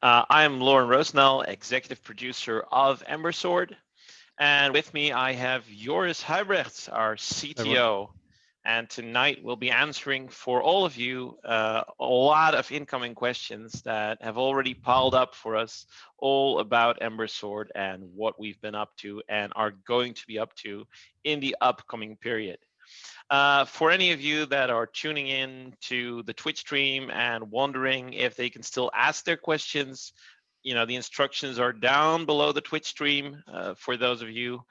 I'm Loren Rosnell, executive producer of Ember Sword. And with me, I have Joris Huibrechts, our Everyone. CTO. And tonight we'll be answering for all of you a lot of incoming questions that have already piled up for us, all about Ember Sword and what we've been up to and are going to be up to in the upcoming period. For any of you that are tuning in to the Twitch stream and wondering if they can still ask their questions, the instructions are down below the Twitch stream for those of you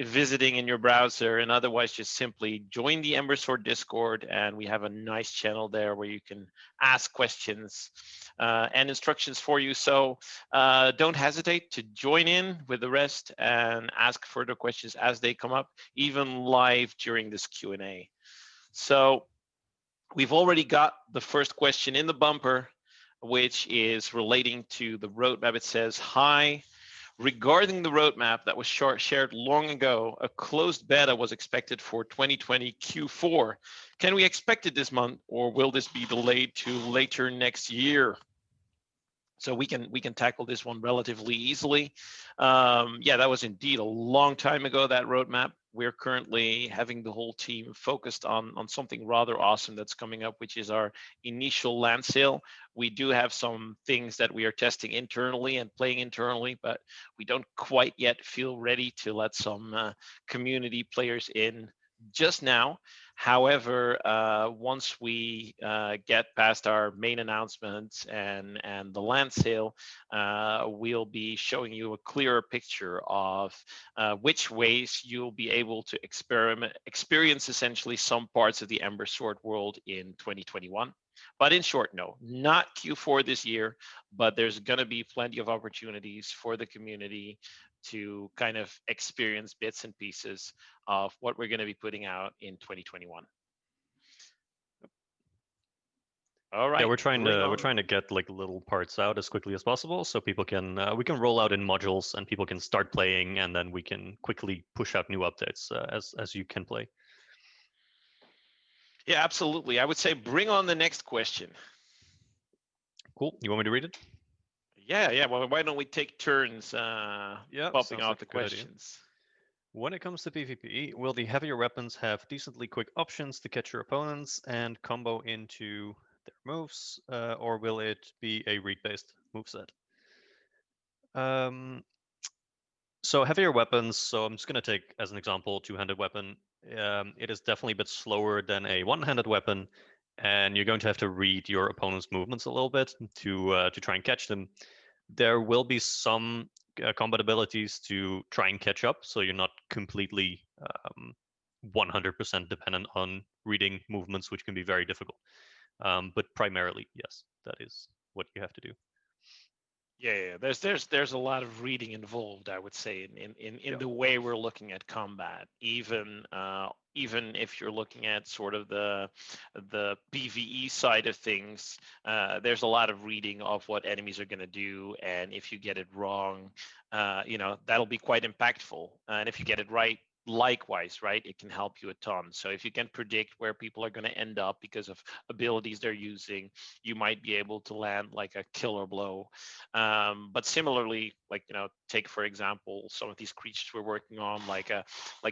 visiting in your browser, and otherwise just simply join the Ember Sword Discord, and we have a nice channel there where you can ask questions and instructions for you. So don't hesitate to join in with the rest and ask further questions as they come up, even live during this Q&A. So we've already got the first question in the bumper, which is relating to the roadmap. It says, hi, regarding the roadmap that was shared long ago, a closed beta was expected for 2020 Q4. Can we expect it this month, or will this be delayed to later next year? So we can tackle this one relatively easily. Yeah, that was indeed a long time ago, that roadmap. We're currently having the whole team focused on something rather awesome that's coming up, which is our initial land sale. We do have some things that we are testing internally and playing internally, but we don't quite yet feel ready to let some community players in just now. However, once we get past our main announcements and the land sale, we'll be showing you a clearer picture of which ways you'll be able to experience essentially some parts of the Ember Sword world in 2021. But in short, no, not Q4 this year, but there's going to be plenty of opportunities for the community to kind of experience bits and pieces of what we're going to be putting out in 2021. All right. Yeah, we're trying to get like little parts out as quickly as possible, so people can we can roll out in modules and people can start playing, and then we can quickly push out new updates as you can play. Yeah, absolutely. I would say bring on the next question. Cool. You want me to read it? Yeah. Well, why don't we take turns Yeah, popping sounds out like the a good idea. questions? When it comes to PvP, will the heavier weapons have decently quick options to catch your opponents and combo into their moves, or will it be a read-based moveset? So heavier weapons, so I'm just going to take as an example two-handed weapon. It is definitely a bit slower than a one-handed weapon, and you're going to have to read your opponent's movements a little bit to try and catch them. There will be some combat abilities to try and catch up, so you're not completely 100% dependent on reading movements, which can be very difficult. But primarily, yes, that is what you have to do. Yeah. There's a lot of reading involved, I would say, in Yeah. the way we're looking at combat. Even if you're looking at sort of the PvE side of things, there's a lot of reading of what enemies are going to do, and if you get it wrong, that'll be quite impactful. And if you get it right, likewise, right, it can help you a ton. So if you can predict where people are going to end up because of abilities they're using, you might be able to land like a killer blow. But similarly, like, take for example some of these creatures we're working on, like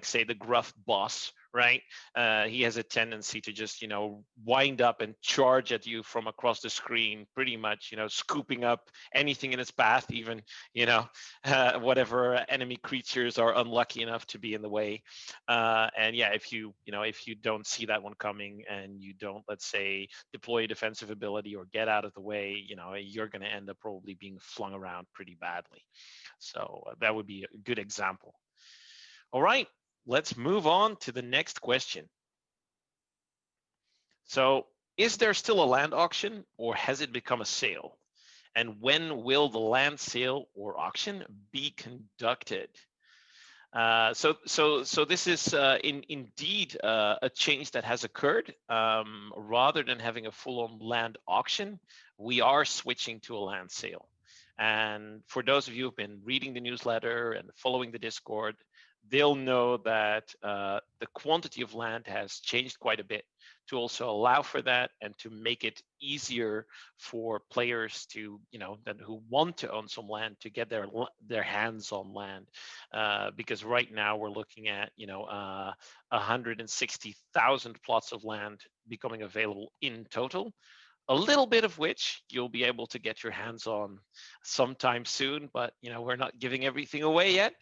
say the gruff boss, right? He has a tendency to just wind up and charge at you from across the screen, pretty much scooping up anything in its path, even whatever enemy creatures are unlucky enough to be in the way. And yeah, if you don't see that one coming and you don't, let's say, deploy a defensive ability or get out of the way, you're going to end up probably being flung around pretty badly. So that would be a good example. All right, let's move on to the next question. So, is there still a land auction, or has it become a sale? And when will the land sale or auction be conducted? So this is indeed a change that has occurred. Rather than having a full-on land auction, we are switching to a land sale. And for those of you who've been reading the newsletter and following the Discord, they'll know that the quantity of land has changed quite a bit to also allow for that and to make it easier for players to, that who want to own some land to get their hands on land. Because right now we're looking at 160,000 plots of land becoming available in total, a little bit of which you'll be able to get your hands on sometime soon, but we're not giving everything away yet.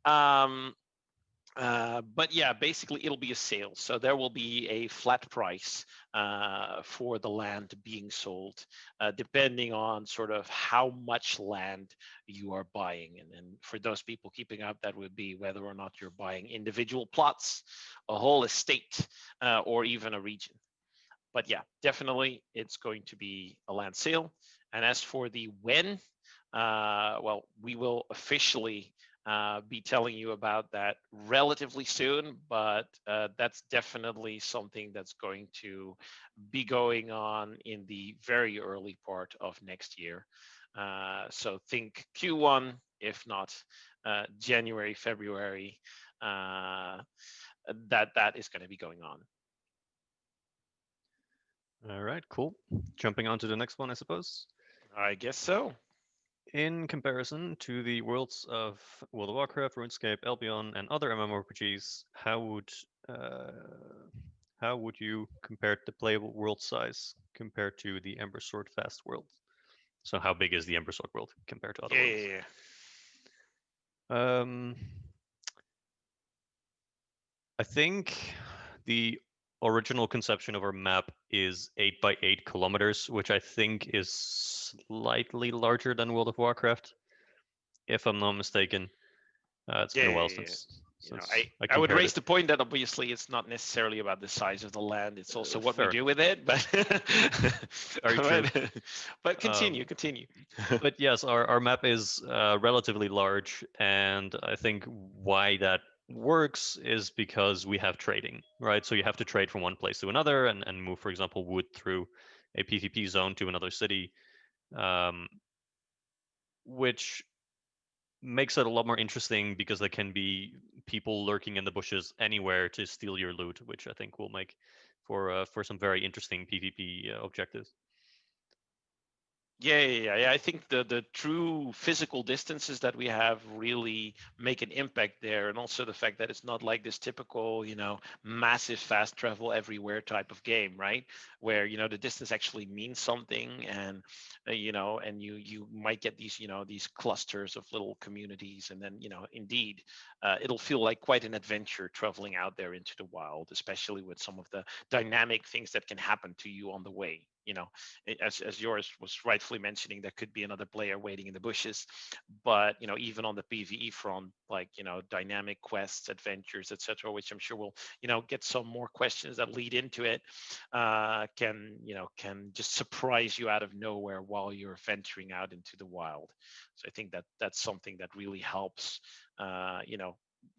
um, but yeah, basically it'll be a sale. So there will be a flat price for the land being sold, depending on sort of how much land you are buying. And for those people keeping up, that would be whether or not you're buying individual plots, a whole estate, or even a region. But yeah, definitely it's going to be a land sale. And as for the when, well, we will officially be telling you about that relatively soon, but that's definitely something that's going to be going on in the very early part of next year. So think Q1, if not January, February, that is going to be going on. All right, cool. Jumping on to the next one, I suppose. I guess so. In comparison to the worlds of World of Warcraft, RuneScape, Albion, and other MMORPGs, uh, how would you compare the playable world size compared to the Ember Sword Fast world? So how big is the Ember Sword world compared to other Yeah, worlds? yeah, yeah. Um, I think the original conception of our map is 8 by 8 kilometers, which I think is slightly larger than World of Warcraft, if I'm not mistaken. It's Yeah, been a while yeah, yeah. since I I would compared raise it. the point that obviously it's not necessarily about the size of the land; it's also what we Fair, do with it. But very true. but Um, continue. but yes, our map is relatively large, and I think why that works is because we have trading, right? So you have to trade from one place to another and move, for example, wood through a PvP zone to another city, um, which makes it a lot more interesting because there can be people lurking in the bushes anywhere to steal your loot, which I think will make for some very interesting PvP objectives. Yeah. I think the true physical distances that we have really make an impact there, and also the fact that it's not like this typical, massive fast travel everywhere type of game, right? Where the distance actually means something, and and you might get these these clusters of little communities, and then indeed, it'll feel like quite an adventure traveling out there into the wild, especially with some of the dynamic things that can happen to you on the way. As Joris was rightfully mentioning, there could be another player waiting in the bushes. But even on the PvE front, like dynamic quests, adventures, etc., which I'm sure we'll get some more questions that lead into it, can just surprise you out of nowhere while you're venturing out into the wild. So I think that that's something that really helps,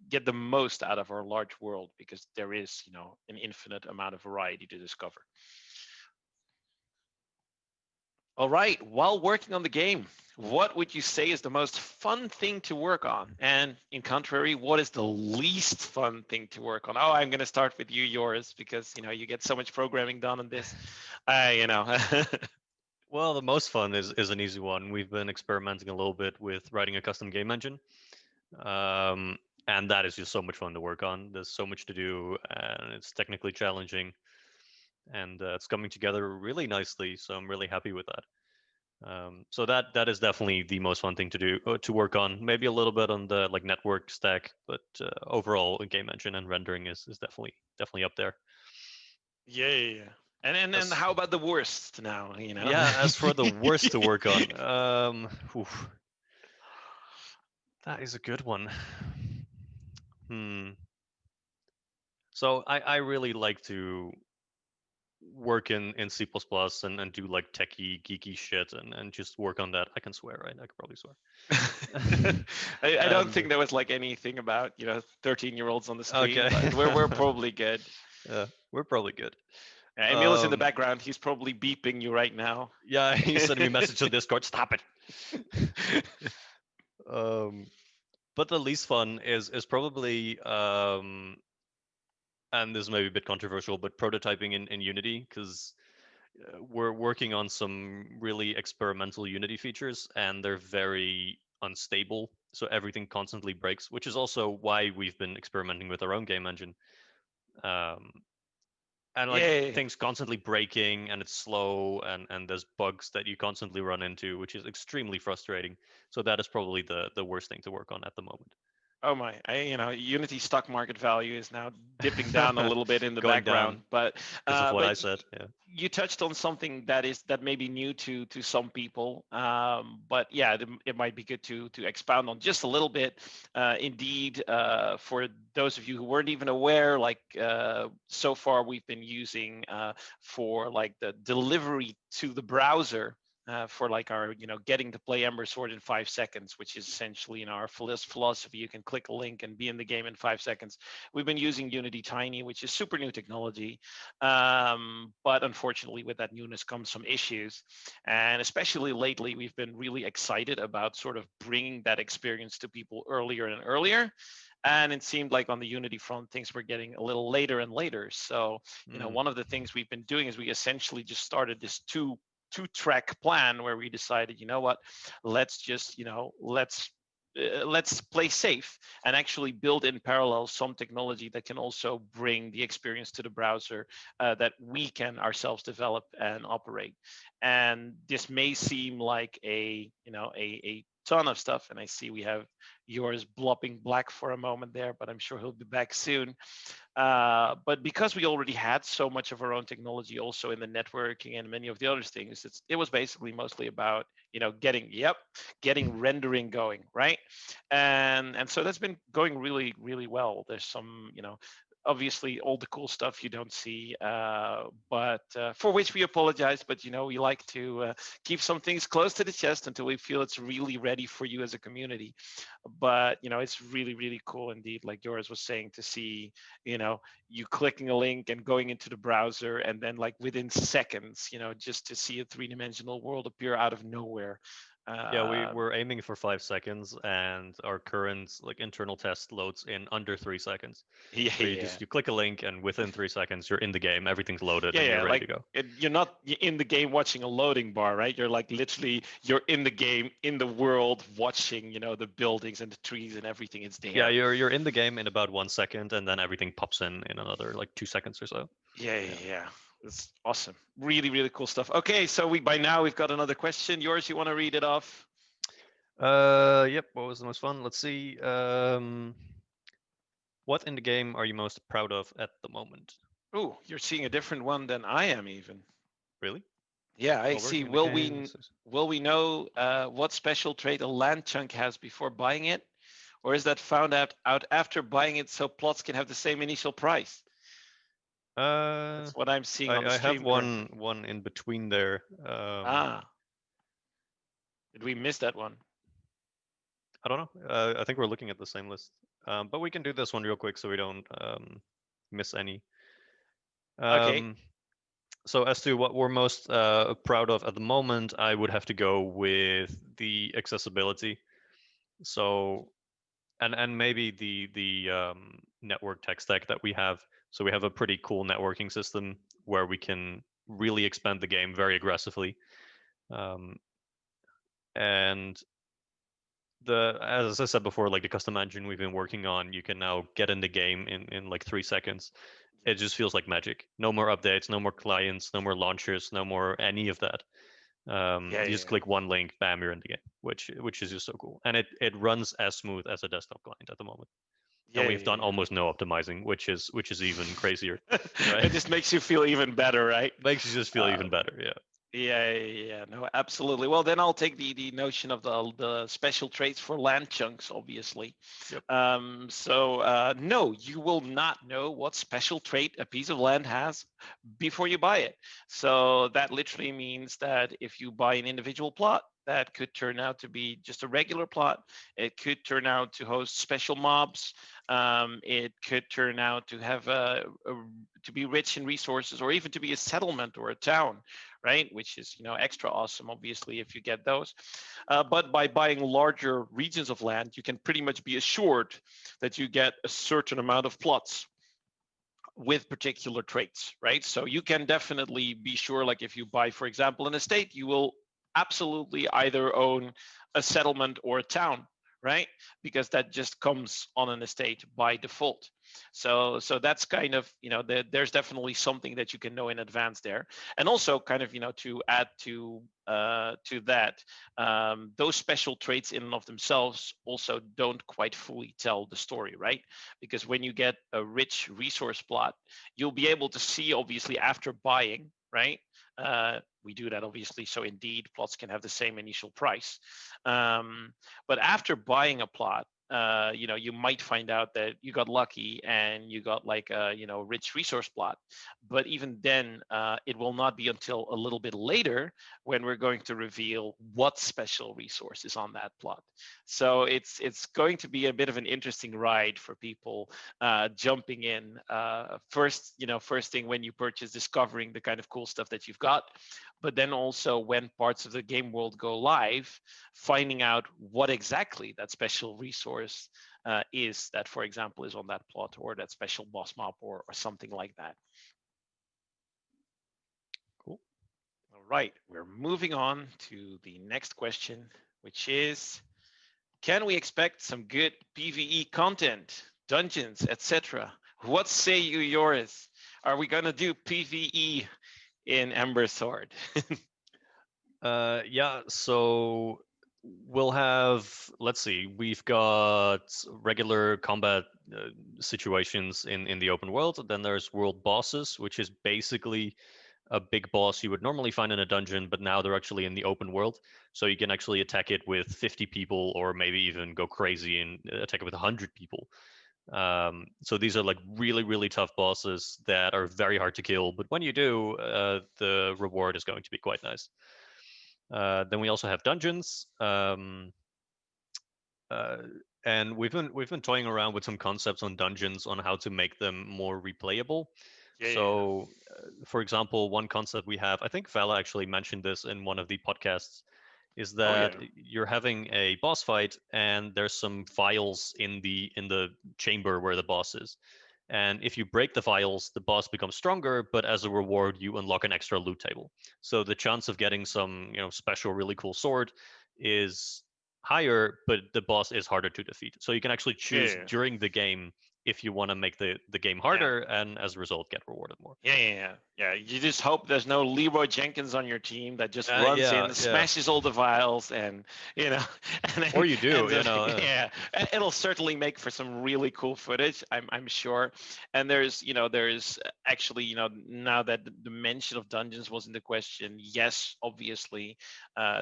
get the most out of our large world, because there is an infinite amount of variety to discover. All right, while working on the game, what would you say is the most fun thing to work on? And in contrary, what is the least fun thing to work on? Oh, I'm going to start with you, yours, because you get so much programming done on this. I, Well, the most fun is an easy one. We've been experimenting a little bit with writing a custom game engine, um, and that is just so much fun to work on. There's so much to do, and it's technically challenging, and it's coming together really nicely. So I'm really happy with that. So that is definitely the most fun thing to do to work on. Maybe a little bit on the like network stack, but overall, a game engine and rendering is definitely up there. yeah. And As how about the worst now? Yeah, as for the worst to work on, that is a good one. Hmm. So I really like to work in C++ and do like techie geeky shit and just work on that. I can swear, right? I could probably swear. I don't think And there was like anything about 13-year-olds on the stream, okay, but we're probably good. we're probably good. Emil is in the Um, background. He's probably beeping you right now. yeah, he's sending me a message on Discord. Stop it. Um, But the least fun is probably and this may be a bit controversial, but prototyping in Unity, because we're working on some really experimental Unity features, and they're very unstable. So everything constantly breaks, which is also why we've been experimenting with our own game engine. Um, and like Yeah. things constantly breaking, and it's slow, and there's bugs that you constantly run into, which is extremely frustrating. So that is probably the worst thing to work on at the moment. Oh my, Unity stock market value is now dipping down a little bit in the Going background, down but because of what I but said. Yeah. you touched on something that may be new to some people, but yeah, it might be good to expound on just a little bit. Indeed, for those of you who weren't even aware, like so far we've been using for like the delivery to the browser, for like our, getting to play Ember Sword in 5 seconds, which is essentially in our philosophy. You can click a link and be in the game in 5 seconds. We've been using Unity Tiny, which is super new technology. But unfortunately, with that newness comes some issues. And especially lately, we've been really excited about sort of bringing that experience to people earlier and earlier. And it seemed like on the Unity front, things were getting a little later and later. So, one of the things we've been doing is we essentially just started this two-track plan where we decided, you know what, let's just, let's play safe and actually build in parallel some technology that can also bring the experience to the browser, that we can ourselves develop and operate. And this may seem like a ton of stuff, and I see we have yours blopping black for a moment there, but I'm sure he'll be back soon. But because we already had so much of our own technology also in the networking and many of the other things, it was basically mostly about, getting rendering going, right? And so that's been going really, really well. There's some, obviously all the cool stuff you don't see, but for which we apologize. But we like to keep some things close to the chest until we feel it's really ready for you as a community. But it's really, really cool indeed, like Joris was saying, to see you clicking a link and going into the browser, and then like within seconds, just to see a three-dimensional world appear out of nowhere. Yeah, uh, we're aiming for 5 seconds, and our current like internal test loads in under 3 seconds. yeah, So yeah, you click a link, and within 3 seconds you're in the game, everything's loaded, yeah, and you're yeah. ready Like to go. you're not in the game watching a loading bar, right? You're like literally you're in the game, in the world, watching the buildings and the trees and everything is Yeah, there. you're in the game in about 1 second, and then everything pops in another like 2 seconds or so. Yeah, yeah, Yeah. yeah. It's awesome. Really, really cool stuff. Okay, so by now we've got another question. Yours, you want to read it off? Yep. What was the most fun? Let's see. What in the game are you most proud of at the moment? Oh, you're seeing a different one than I am even. Really? Yeah, I While see. working in the game. Will we know what special trait a land chunk has before buying it, or is that found out after buying it so plots can have the same initial price? Uh, That's what I'm seeing on the I have stream currently. one in between there. Ah, did we miss that one? I don't know. I think we're looking at the same list. But we can do this one real quick so we don't miss any. Okay. Um, so as to what we're most proud of at the moment, I would have to go with the accessibility. So and maybe the network tech stack that we have. So we have a pretty cool networking system where we can really expand the game very aggressively. Um, and as I said before, like the custom engine we've been working on, you can now get in the game in like 3 seconds. It just feels like magic. No more updates, no more clients, no more launchers, no more any of that. Yeah, You yeah, just click one link, bam, you're in the game, which is just so cool. And it runs as smooth as a desktop client at the moment. And yeah, we've done yeah, almost no optimizing, which is even crazier, yeah. right? It just makes you feel even better, right? Makes you just feel Uh, even better. Yeah. Yeah, yeah, yeah. No, absolutely. Well, then I'll take the notion of the special traits for land chunks, obviously. Yep. So no, you will not know what special trait a piece of land has before you buy it. So that literally means that if you buy an individual plot, that could turn out to be just a regular plot. It could turn out to host special mobs. It could turn out to have to be rich in resources, or even to be a settlement or a town, right? Which is extra awesome, obviously, if you get those. But by buying larger regions of land, you can pretty much be assured that you get a certain amount of plots with particular traits, right? So you can definitely be sure, like if you buy, for example, an estate, you will absolutely either own a settlement or a town, right? Because that just comes on an estate by default. So that's kind of, there's definitely something that you can know in advance there. And also kind of, to add to that, those special traits in and of themselves also don't quite fully tell the story, right? Because when you get a rich resource plot, you'll be able to see, obviously, after buying, right? We do that, obviously, so indeed plots can have the same initial price. But after buying a plot, you might find out that you got lucky and you got like a rich resource plot. But even then, it will not be until a little bit later when we're going to reveal what special resource is on that plot. So it's going to be a bit of an interesting ride for people jumping in first thing when you purchase, discovering the kind of cool stuff that you've got, but then also when parts of the game world go live, finding out what exactly that special resource is that, for example, is on that plot, or that special boss mob, or something like that. Cool. All right, we're moving on to the next question, which is, can we expect some good PvE content, dungeons, etc.? What say you, Joris? Are we gonna do PvE in Ember Sword? Yeah, so we'll have, let's see, we've got regular combat situations in the open world. Then there's world bosses, which is basically a big boss you would normally find in a dungeon, but now they're actually in the open world. So you can actually attack it with 50 people, or maybe even go crazy and attack it with 100 people. So these are like really, really tough bosses that are very hard to kill. But when you do, the reward is going to be quite nice. Then we also have dungeons. Uh, and we've been toying around with some concepts on dungeons on how to make them more replayable. Yeah. So, for example, one concept we have, I think Vala actually mentioned this in one of the podcasts, is Oh that yeah. you're having a boss fight and there's some vials in the chamber where the boss is. And if you break the vials, the boss becomes stronger, but as a reward, you unlock an extra loot table. So the chance of getting some, special, really cool sword is higher, but the boss is harder to defeat. So you can actually choose Yeah. during the game if you want to make the game Yeah. harder, and as a result, get rewarded more. Yeah. You just hope there's no Leroy Jenkins on your team that just runs Yeah, in, yeah. smashes all the vials, and and Or then you do, ends up. Yeah, it'll certainly make for some really cool footage. I'm sure. And there's actually, now that the mention of dungeons was in the question, yes, obviously,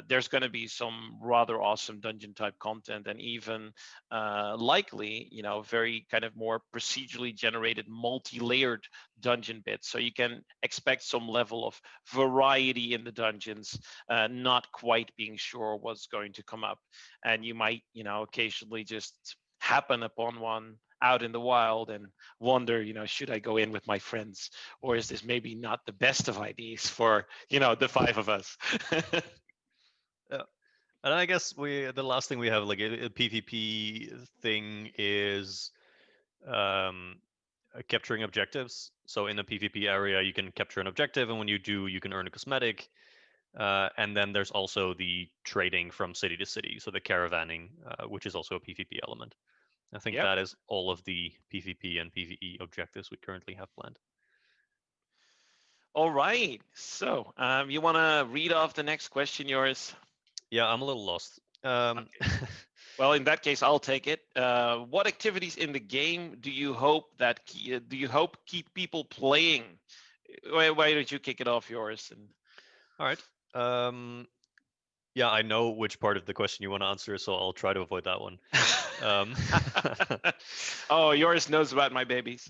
there's going to be some rather awesome dungeon type content, and even likely, very kind of more procedurally generated, multi-layered dungeon bits. So you can expect some level of variety in the dungeons, not quite being sure what's going to come up. And you might, occasionally just happen upon one out in the wild and wonder, should I go in with my friends, or is this maybe not the best of ideas for, the five of us? Yeah. And I guess the last thing we have, like a PvP thing, is um, capturing objectives. So in a PvP area, you can capture an objective, and when you do, you can earn a cosmetic. And then there's also the trading from city to city, so the caravanning, which is also a PvP element. I think Yep. that is all of the PvP and PvE objectives we currently have planned. All right. So you want to read off the next question, yours? Yeah, I'm a little lost. Okay. Well, in that case, I'll take it. What activities in the game do you hope keep people playing? Why don't you kick it off, yours? And All right. Yeah, I know which part of the question you want to answer, so I'll try to avoid that one. Um, oh, yours knows about my babies.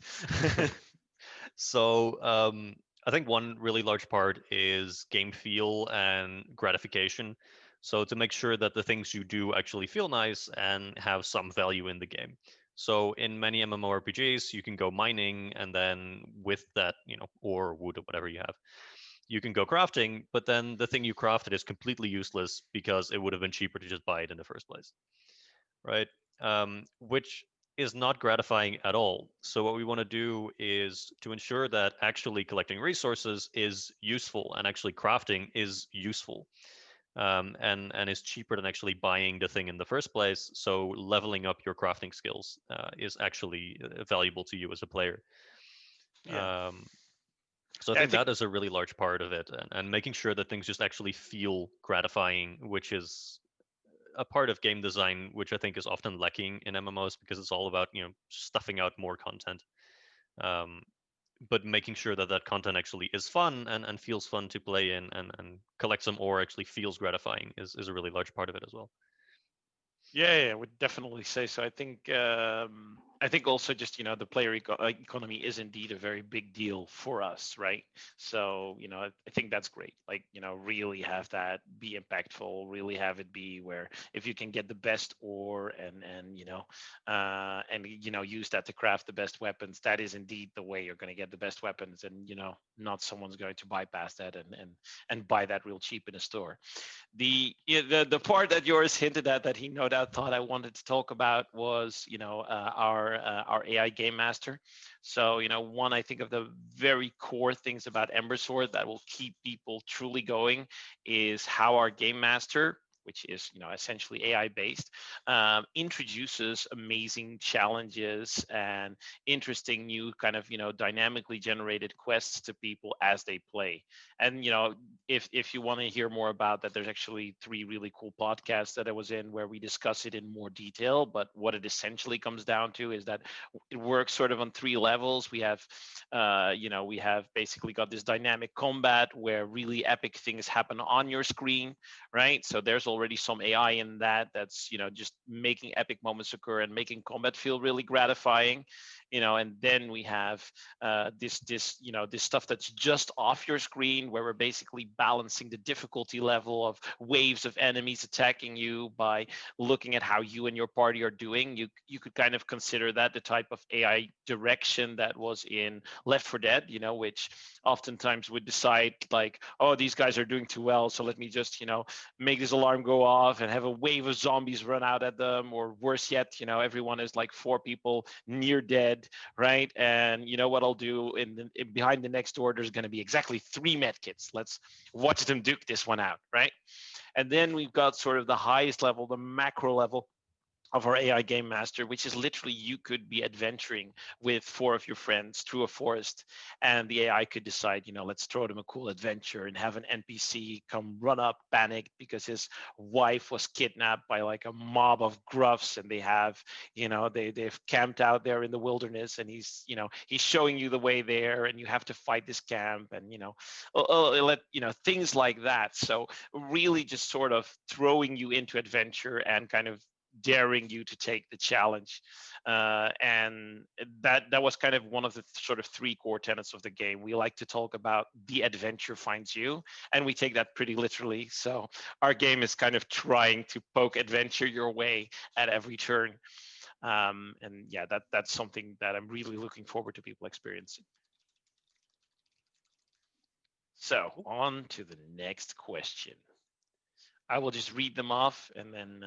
so I think one really large part is game feel and gratification. So to make sure that the things you do actually feel nice and have some value in the game. So in many MMORPGs, you can go mining, and then with that, ore, wood, or whatever you have, you can go crafting, but then the thing you crafted is completely useless because it would have been cheaper to just buy it in the first place, right? Which is not gratifying at all. So what we want to do is to ensure that actually collecting resources is useful and actually crafting is useful, and is cheaper than actually buying the thing in the first place. So leveling up your crafting skills is actually valuable to you as a player. Yeah. Um, so I I think think that is a really large part of it, and making sure that things just actually feel gratifying, which is a part of game design which I think is often lacking in MMOs because it's all about stuffing out more content. Um, but making sure that that content actually is fun and feels fun to play in, and collect some ore actually feels gratifying is a really large part of it as well. Yeah, I would definitely say so. I think also just the player economy is indeed a very big deal for us, right? So I think that's great. Like really have that be impactful. Really have it be where if you can get the best ore and use that to craft the best weapons, that is indeed the way you're going to get the best weapons, and not someone's going to bypass that and buy that real cheap in a store. The part that Joris hinted at that he no doubt thought I wanted to talk about was our AI game master. So one I think of the very core things about Ember Sword that will keep people truly going is how our game master, which is essentially AI based, introduces amazing challenges and interesting new kind of dynamically generated quests to people as they play. And if you want to hear more about that, there's actually 3 really cool podcasts that I was in where we discuss it in more detail. But what it essentially comes down to is that it works sort of on 3 levels. We have basically got this dynamic combat where really epic things happen on your screen, right? So there's already some AI in that's just making epic moments occur and making combat feel really gratifying. And then we have this stuff that's just off your screen where we're basically balancing the difficulty level of waves of enemies attacking you by looking at how you and your party are doing. You could kind of consider that the type of AI direction that was in Left 4 Dead, which oftentimes would decide like, oh, these guys are doing too well, so let me just make this alarm go off and have a wave of zombies run out at them, or worse yet, everyone is like 4 people near dead, right? And you know what I'll do behind the next door, there's going to be exactly 3 medkits. Let's watch them duke this one out, right? And then we've got sort of the highest level, the macro level of our AI game master, which is literally you could be adventuring with 4 of your friends through a forest, and the AI could decide, let's throw them a cool adventure and have an NPC come run up panicked because his wife was kidnapped by like a mob of gruffs, and they've camped out there in the wilderness, and he's showing you the way there, and you have to fight this camp, and things like that. So really just sort of throwing you into adventure and kind of daring you to take the challenge, and that was kind of one of the sort of 3 core tenets of the game. We like to talk about the adventure finds you, and we take that pretty literally. So our game is kind of trying to poke adventure your way at every turn, and yeah, that's something that I'm really looking forward to people experiencing. So on to the next question. I will just read them off and then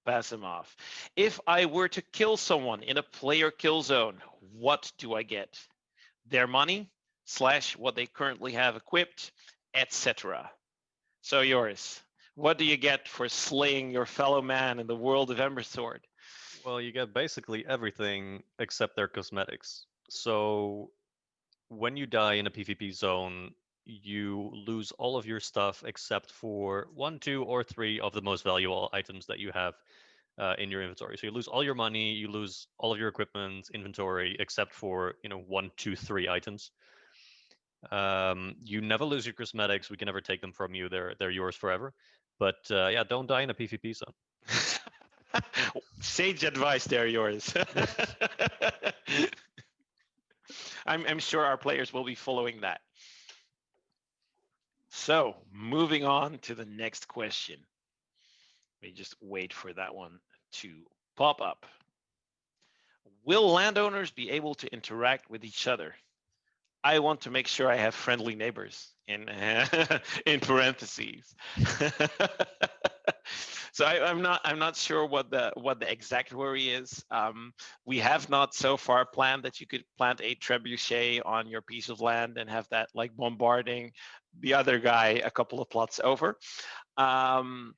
pass them off. If I were to kill someone in a player kill zone, what do I get? Their money / what they currently have equipped, etc. So Joris, what do you get for slaying your fellow man in the world of Ember Sword? Well, you get basically everything except their cosmetics. So when you die in a PvP zone, you lose all of your stuff except for 1, 2, or 3 of the most valuable items that you have in your inventory. So you lose all your money, you lose all of your equipment, inventory, except for 1, 2, 3 items. You never lose your cosmetics. We can never take them from you. They're yours forever. But yeah, don't die in a PvP zone. Sage advice there, Joris. I'm sure our players will be following that. So moving on to the next question. We just wait for that one to pop up. Will landowners be able to interact with each other? I want to make sure I have friendly neighbors in in parentheses. So I'm not sure what the exact worry is. We have not so far planned that you could plant a trebuchet on your piece of land and have that like bombarding the other guy a couple of plots over. Um,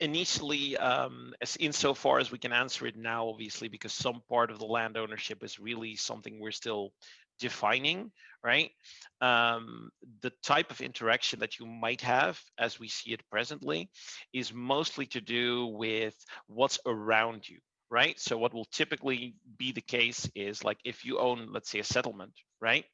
Initially, as insofar as we can answer it now, obviously, because some part of the land ownership is really something we're still defining, right? Um, the type of interaction that you might have, as we see it presently, is mostly to do with what's around you, right? So what will typically be the case is like if you own, let's say, a settlement, right?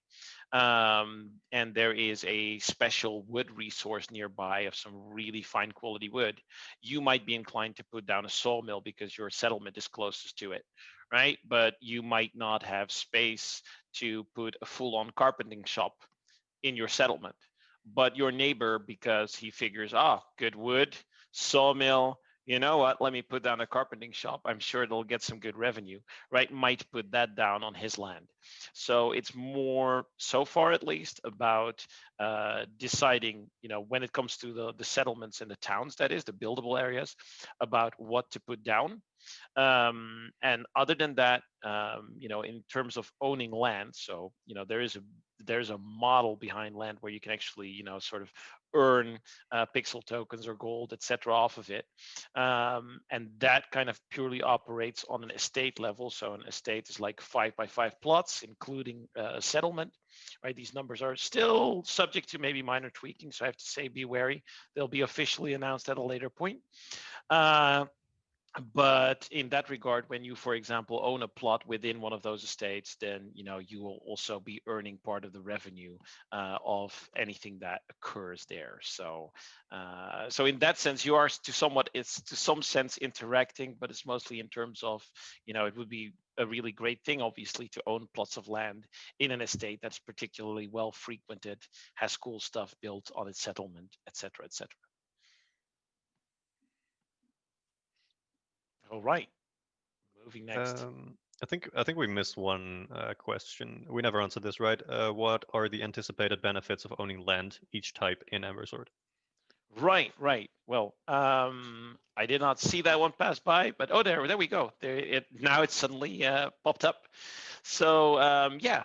And there is a special wood resource nearby of some really fine quality wood, you might be inclined to put down a sawmill because your settlement is closest to it, right? But you might not have space to put a full on carpenting shop in your settlement. But your neighbor, because he figures, good wood, sawmill, you know what, let me put down a carpenting shop. I'm sure it'll get some good revenue, right? Might put that down on his land. So it's more, so far at least, about deciding, when it comes to the settlements and the towns, that is, the buildable areas, about what to put down. And other than that, in terms of owning land, so there's a model behind land where you can actually sort of earn pixel tokens or gold, etc., off of it, and that kind of purely operates on an estate level. So an estate is like 5 by 5 plots, including settlement. Right, these numbers are still subject to maybe minor tweaking, so I have to say be wary. They'll be officially announced at a later point. But in that regard, when you, for example, own a plot within one of those estates, then you will also be earning part of the revenue of anything that occurs there. So in that sense, you are it's to some sense interacting, but it's mostly in terms of it would be a really great thing, obviously, to own plots of land in an estate that's particularly well frequented, has cool stuff built on its settlement, etc., etc. All right, moving next. I think we missed one question. We never answered this, right? What are the anticipated benefits of owning land, each type in Ember Sword? Right, right. Well, I did not see that one pass by, but there we go. Now it's suddenly popped up. So yeah,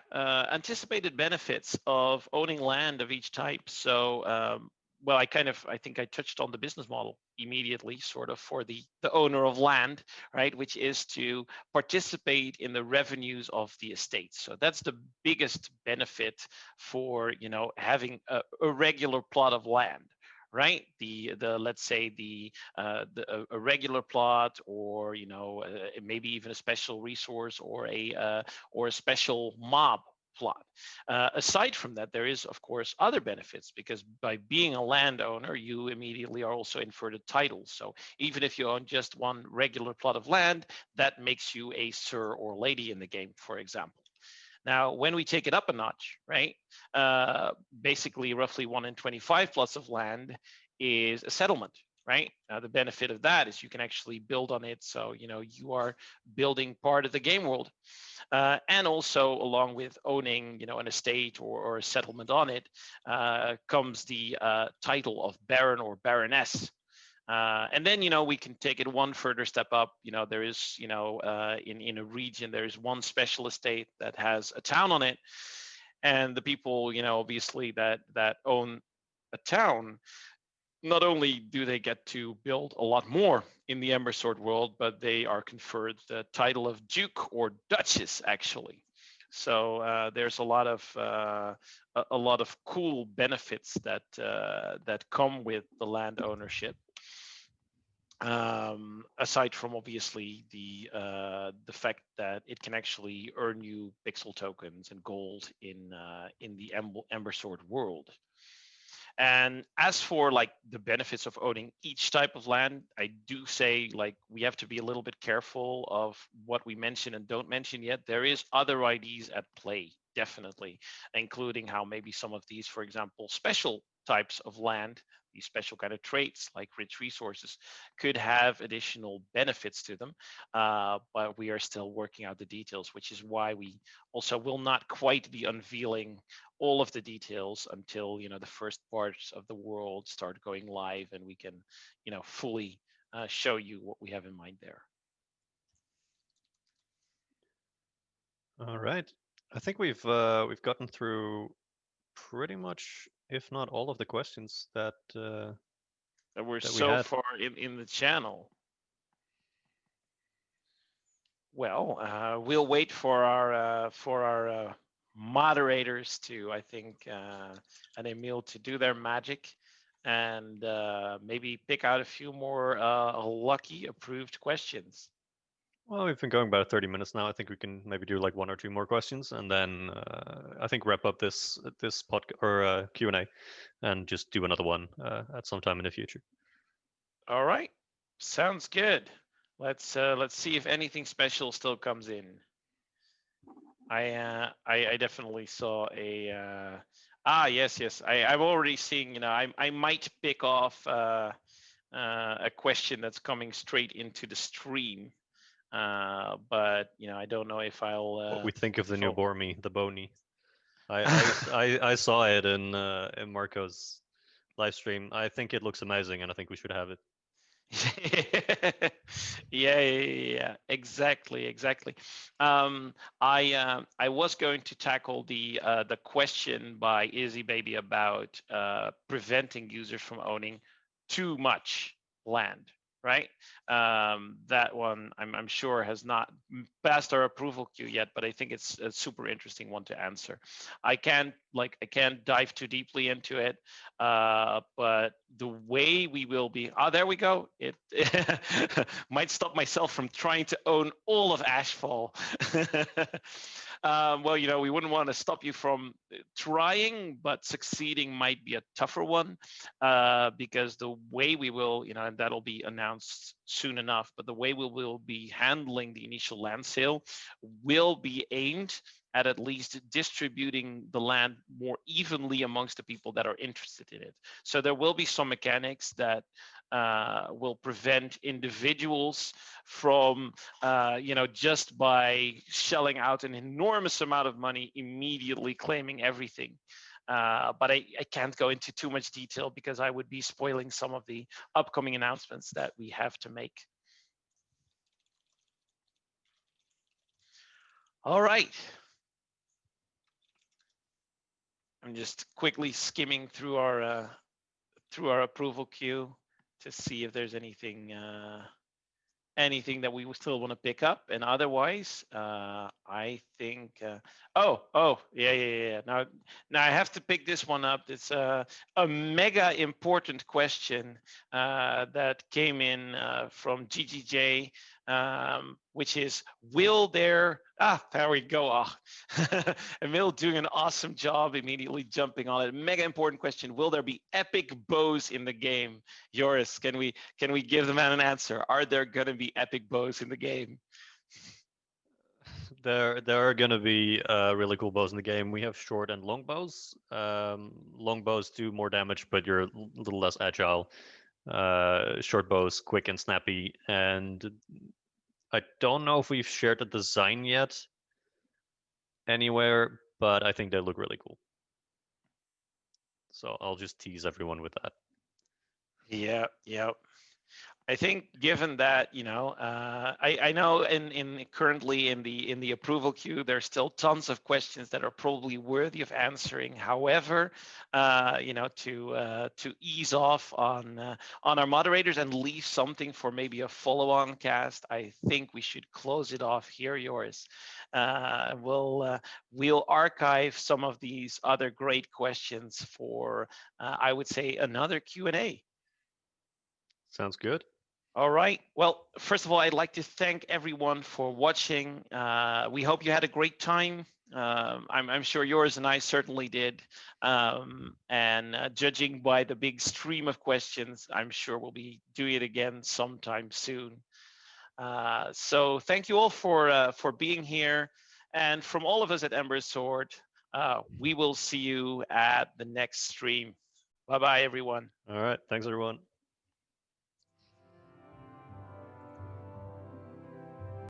anticipated benefits of owning land of each type. So well, I think I touched on the business model immediately, sort of for the owner of land, right, which is to participate in the revenues of the estate. So that's the biggest benefit for having a regular plot of land, right? The let's say a regular plot, or maybe even a special resource, or a special mob plot. Aside from that, there is of course other benefits, because by being a landowner, you immediately are also inverted titles. So even if you own just one regular plot of land, that makes you a sir or lady in the game, for example. Now, when we take it up a notch, right, basically roughly 1 in 25 plots of land is a settlement, right? The benefit of that is you can actually build on it. So, you are building part of the game world. And also, along with owning, an estate or a settlement on it, comes the title of Baron or Baroness. And then, we can take it one further step up. There is, in a region, there is one special estate that has a town on it. And the people, obviously that own a town, not only do they get to build a lot more in the Ember Sword world, but they are conferred the title of Duke or Duchess, actually. So there's a lot of cool benefits that come with the land ownership. Aside from obviously the fact that it can actually earn you pixel tokens and gold in the Ember Sword world. And as for like the benefits of owning each type of land, I do say like we have to be a little bit careful of what we mention and don't mention yet. There is other IDs at play, definitely, including how maybe some of these, for example, special types of land, these special kind of traits like rich resources could have additional benefits to them. But we are still working out the details, which is why we also will not quite be unveiling all of the details until the first parts of the world start going live and we can fully show you what we have in mind there. All right. I think we've gotten through pretty much, if not all of the questions that we're that we so had. far in the channel. Well, we'll wait for our moderators to, I think, and Emil to do their magic, and maybe pick out a few more lucky approved questions. Well, we've been going about 30 minutes now. I think we can maybe do like 1 or 2 more questions, and then I think wrap up this podcast or Q&A, and just do another one at some time in the future. All right, sounds good. Let's see if anything special still comes in. I definitely saw a yes. I'm already seeing. I might pick off a question that's coming straight into the stream. But I don't know if I'll. What we think of the new Bormy, the Bony. I saw it in Marco's live stream. I think it looks amazing, and I think we should have it. Yeah, exactly. I was going to tackle the question by Izzy Baby about preventing users from owning too much land, right? That one I'm sure has not passed our approval queue yet, but I think it's a super interesting one to answer. I can't dive too deeply into it, but the way we will be, there we go. It might stop myself from trying to own all of Ashfall. Well, we wouldn't want to stop you from trying, but succeeding might be a tougher one, because the way we will, and that'll be announced soon enough, but the way we will be handling the initial land sale will be aimed at least distributing the land more evenly amongst the people that are interested in it. So there will be some mechanics that will prevent individuals from, just by shelling out an enormous amount of money, immediately claiming everything. But I can't go into too much detail because I would be spoiling some of the upcoming announcements that we have to make. All right. I'm just quickly skimming through our approval queue to see if there's anything that we still want to pick up, and otherwise, I think. Yeah. Now I have to pick this one up. It's a mega important question that came in from GGJ, which is, will there? There we go. Emil doing an awesome job immediately jumping on it. Mega important question. Will there be epic bows in the game? Joris, can we give the man an answer? Are there going to be epic bows in the game? There are going to be really cool bows in the game. We have short and long bows. Long bows do more damage, but you're a little less agile. Short bows, quick and snappy. And I don't know if we've shared the design yet anywhere, but I think they look really cool. So I'll just tease everyone with that. Yeah. I think, given that, I know currently in the approval queue, there's still tons of questions that are probably worthy of answering. However, to ease off on our moderators and leave something for maybe a follow-on cast, I think we should close it off here. Yours. We'll archive some of these other great questions for, I would say, another Q&A. Sounds good. All right. Well, first of all, I'd like to thank everyone for watching. We hope you had a great time. I'm sure Joris and I certainly did. And judging by the big stream of questions, I'm sure we'll be doing it again sometime soon. So thank you all for being here. And from all of us at Ember Sword, we will see you at the next stream. Bye bye, everyone. All right. Thanks, everyone.